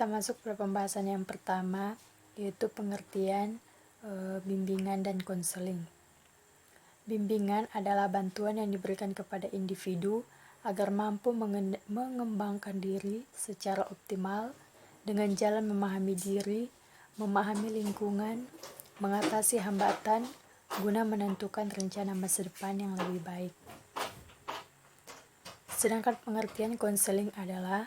Kita masuk pada pembahasan yang pertama, yaitu pengertian bimbingan dan konseling. Bimbingan adalah bantuan yang diberikan kepada individu agar mampu mengembangkan diri secara optimal dengan jalan memahami diri, memahami lingkungan, mengatasi hambatan, guna menentukan rencana masa depan yang lebih baik. Sedangkan pengertian konseling adalah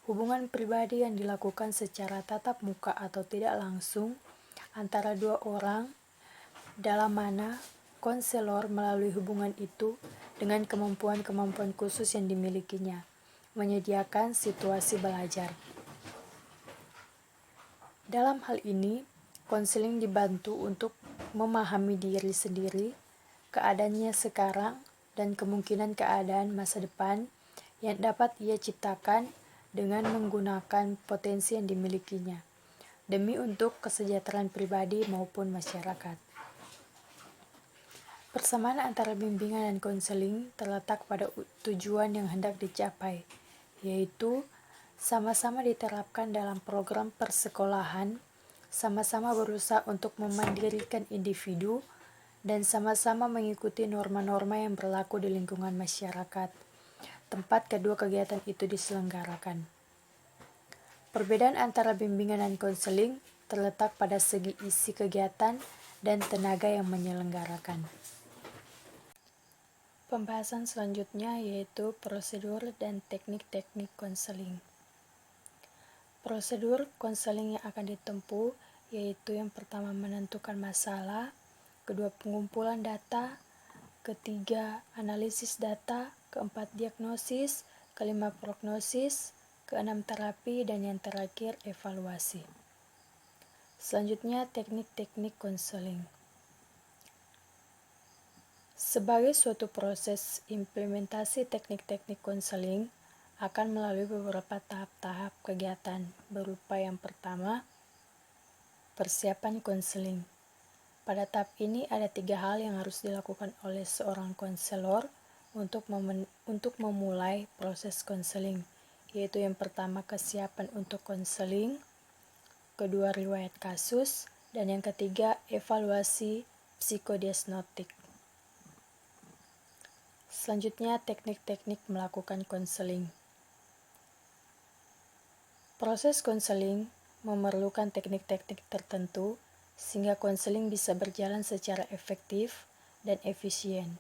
hubungan pribadi yang dilakukan secara tatap muka atau tidak langsung antara dua orang, dalam mana konselor melalui hubungan itu dengan kemampuan-kemampuan khusus yang dimilikinya, menyediakan situasi belajar. Dalam hal ini, konseling dibantu untuk memahami diri sendiri, keadaannya sekarang, dan kemungkinan keadaan masa depan yang dapat ia ciptakan dengan menggunakan potensi yang dimilikinya, demi untuk kesejahteraan pribadi maupun masyarakat. Persamaan antara bimbingan dan konseling terletak pada tujuan yang hendak dicapai, yaitu sama-sama diterapkan dalam program persekolahan, sama-sama berusaha untuk memandirikan individu, dan sama-sama mengikuti norma-norma yang berlaku di lingkungan masyarakat, tempat kedua kegiatan itu diselenggarakan. Perbedaan antara bimbingan dan konseling terletak pada segi isi kegiatan dan tenaga yang menyelenggarakan. Pembahasan selanjutnya yaitu prosedur dan teknik-teknik konseling. Prosedur konseling yang akan ditempuh yaitu yang pertama menentukan masalah, kedua pengumpulan data, ketiga analisis data, keempat diagnosis, kelima prognosis, keenam terapi, dan yang terakhir evaluasi. Selanjutnya teknik-teknik konseling. Sebagai suatu proses implementasi teknik-teknik konseling akan melalui beberapa tahap-tahap kegiatan berupa yang pertama, persiapan konseling. Pada tahap ini ada 3 hal yang harus dilakukan oleh seorang konselor untuk memulai proses konseling, yaitu yang pertama kesiapan untuk konseling, kedua riwayat kasus, dan yang ketiga evaluasi psikodiagnostik. Selanjutnya teknik-teknik melakukan konseling. Proses konseling memerlukan teknik-teknik tertentu sehingga konseling bisa berjalan secara efektif dan efisien.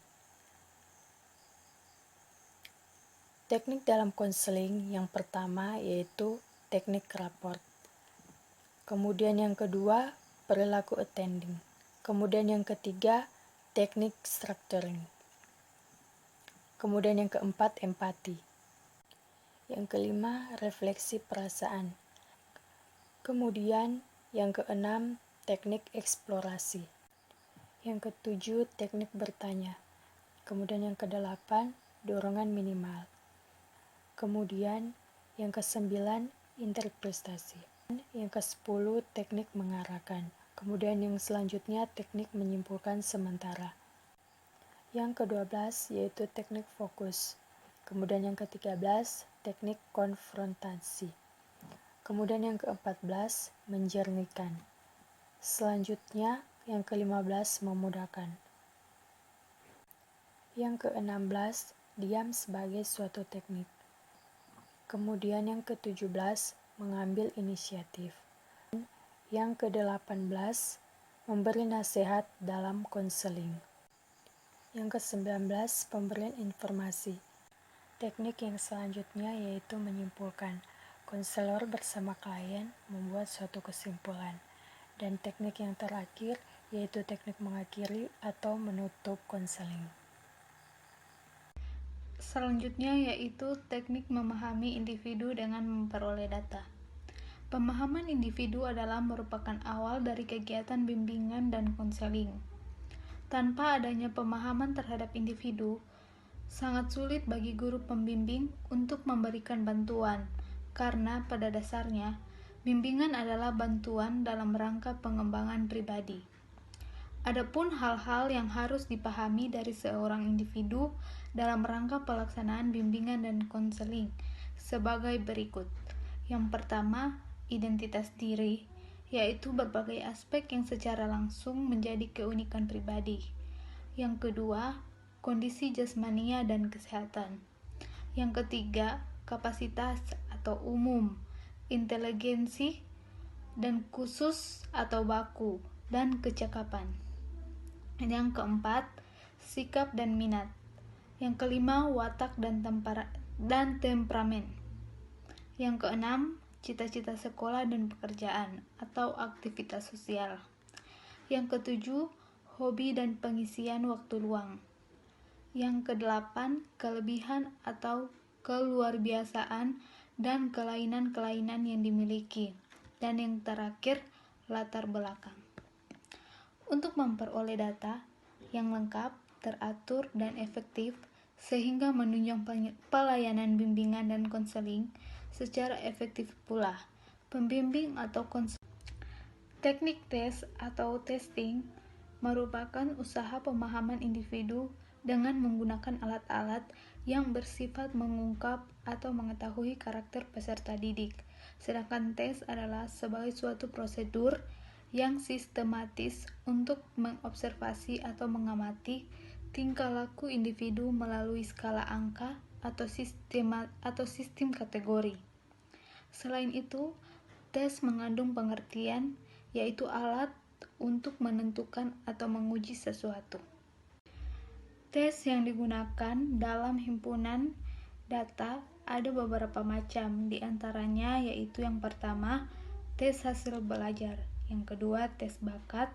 Teknik dalam konseling yang pertama yaitu teknik raport. Kemudian yang kedua, perilaku attending. Kemudian yang ketiga, teknik structuring. Kemudian yang keempat, empati. Yang kelima, refleksi perasaan. Kemudian yang keenam, teknik eksplorasi. Yang ketujuh, teknik bertanya. Kemudian yang kedelapan, dorongan minimal. Kemudian yang kesembilan, interpretasi. Yang kesepuluh, teknik mengarahkan. Kemudian yang selanjutnya, teknik menyimpulkan sementara. Yang ke-12 yaitu teknik fokus. Kemudian yang ke-13, teknik konfrontasi. Kemudian yang ke-14, menjernihkan. Selanjutnya, yang ke-15, memudahkan. Yang ke-16, diam sebagai suatu teknik. Kemudian yang ke-17, mengambil inisiatif. Yang ke-18, memberi nasihat dalam konseling. Yang ke-19, pemberian informasi. Teknik yang selanjutnya yaitu menyimpulkan. Konselor bersama klien membuat suatu kesimpulan. Dan teknik yang terakhir yaitu teknik mengakhiri atau menutup konseling. Selanjutnya yaitu teknik memahami individu dengan memperoleh data. Pemahaman individu adalah merupakan awal dari kegiatan bimbingan dan konseling. Tanpa adanya pemahaman terhadap individu, sangat sulit bagi guru pembimbing untuk memberikan bantuan, karena pada dasarnya, bimbingan adalah bantuan dalam rangka pengembangan pribadi. Adapun hal-hal yang harus dipahami dari seorang individu dalam rangka pelaksanaan bimbingan dan konseling sebagai berikut. Yang pertama, identitas diri, yaitu berbagai aspek yang secara langsung menjadi keunikan pribadi. Yang kedua, kondisi jasmania dan kesehatan. Yang ketiga, kapasitas atau umum, inteligensi, dan khusus atau baku, dan kecakapan. Yang keempat, sikap dan minat. Yang kelima, watak dan temperamen. Yang keenam, cita-cita sekolah dan pekerjaan atau aktivitas sosial. Yang ketujuh, hobi dan pengisian waktu luang. Yang kedelapan, kelebihan atau keluarbiasaan dan kelainan-kelainan yang dimiliki. Dan yang terakhir, latar belakang. Untuk memperoleh data yang lengkap, teratur, dan efektif, sehingga menunjang pelayanan bimbingan dan konseling secara efektif pula. Pembimbing atau konseling. Teknik tes atau testing merupakan usaha pemahaman individu dengan menggunakan alat-alat yang bersifat mengungkap atau mengetahui karakter peserta didik. Sedangkan tes adalah sebagai suatu prosedur yang sistematis untuk mengobservasi atau mengamati tingkah laku individu melalui skala angka atau sistem kategori. Selain itu, tes mengandung pengertian, yaitu alat untuk menentukan atau menguji sesuatu. Tes yang digunakan dalam himpunan data ada beberapa macam, di antaranya yaitu yang pertama, tes hasil belajar, yang kedua, tes bakat,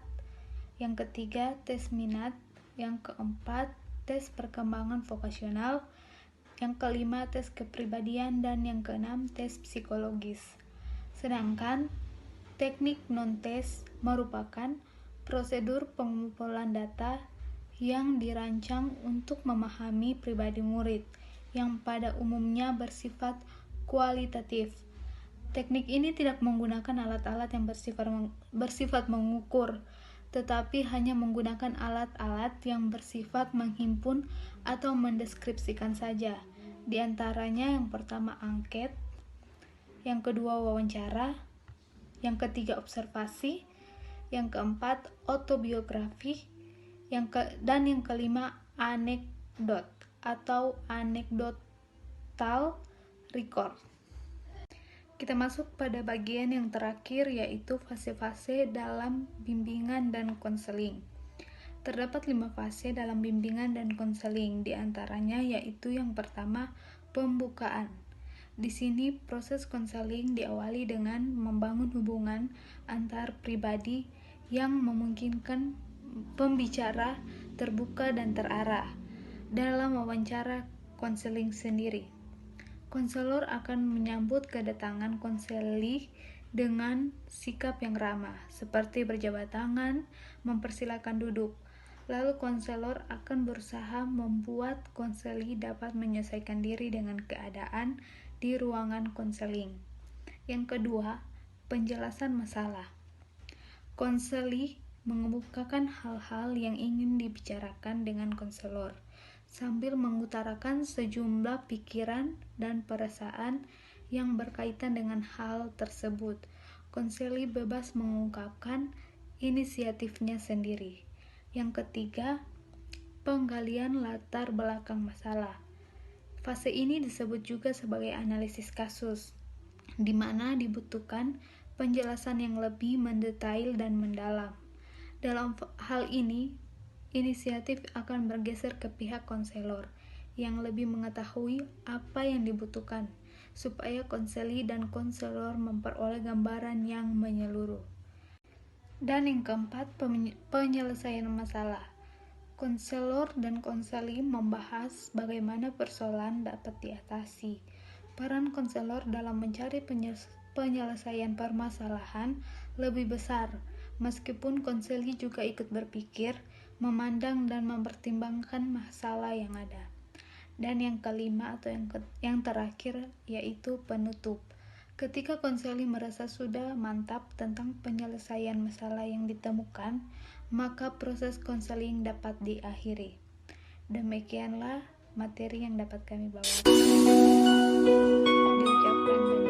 yang ketiga, tes minat, yang keempat, tes perkembangan vokasional, yang kelima, tes kepribadian, dan yang keenam, tes psikologis. Sedangkan teknik non-tes merupakan prosedur pengumpulan data yang dirancang untuk memahami pribadi murid, yang pada umumnya bersifat kualitatif. Teknik ini tidak menggunakan alat-alat yang bersifat mengukur, tetapi hanya menggunakan alat-alat yang bersifat menghimpun atau mendeskripsikan saja. Di antaranya yang pertama angket, yang kedua wawancara, yang ketiga observasi, yang keempat autobiografi, dan yang kelima anekdot atau anekdotal record. Kita masuk pada bagian yang terakhir, yaitu fase-fase dalam bimbingan dan konseling. Terdapat 5 fase dalam bimbingan dan konseling, di antaranya yaitu yang pertama, pembukaan. Di sini proses konseling diawali dengan membangun hubungan antar pribadi yang memungkinkan pembicara terbuka dan terarah dalam wawancara konseling sendiri. Konselor akan menyambut kedatangan konseli dengan sikap yang ramah, seperti berjabat tangan, mempersilakan duduk. Lalu konselor akan berusaha membuat konseli dapat menyesuaikan diri dengan keadaan di ruangan konseling. Yang kedua, penjelasan masalah. Konseli mengemukakan hal-hal yang ingin dibicarakan dengan konselor, sambil mengutarakan sejumlah pikiran dan perasaan yang berkaitan dengan hal tersebut. Konseli bebas mengungkapkan inisiatifnya sendiri. Yang ketiga, penggalian latar belakang masalah. Fase ini disebut juga sebagai analisis kasus, di mana dibutuhkan penjelasan yang lebih mendetail dan mendalam. Dalam hal ini, inisiatif akan bergeser ke pihak konselor yang lebih mengetahui apa yang dibutuhkan supaya konseli dan konselor memperoleh gambaran yang menyeluruh. Dan yang keempat, penyelesaian masalah. Konselor dan konseli membahas bagaimana persoalan dapat diatasi. Peran konselor dalam mencari penyelesaian permasalahan lebih besar, meskipun konseli juga ikut berpikir, memandang dan mempertimbangkan masalah yang ada. Dan yang kelima atau yang terakhir yaitu penutup. Ketika konseli merasa sudah mantap tentang penyelesaian masalah yang ditemukan, maka proses konseling dapat diakhiri. Demikianlah materi yang dapat kami bawakan. Diucapkan dan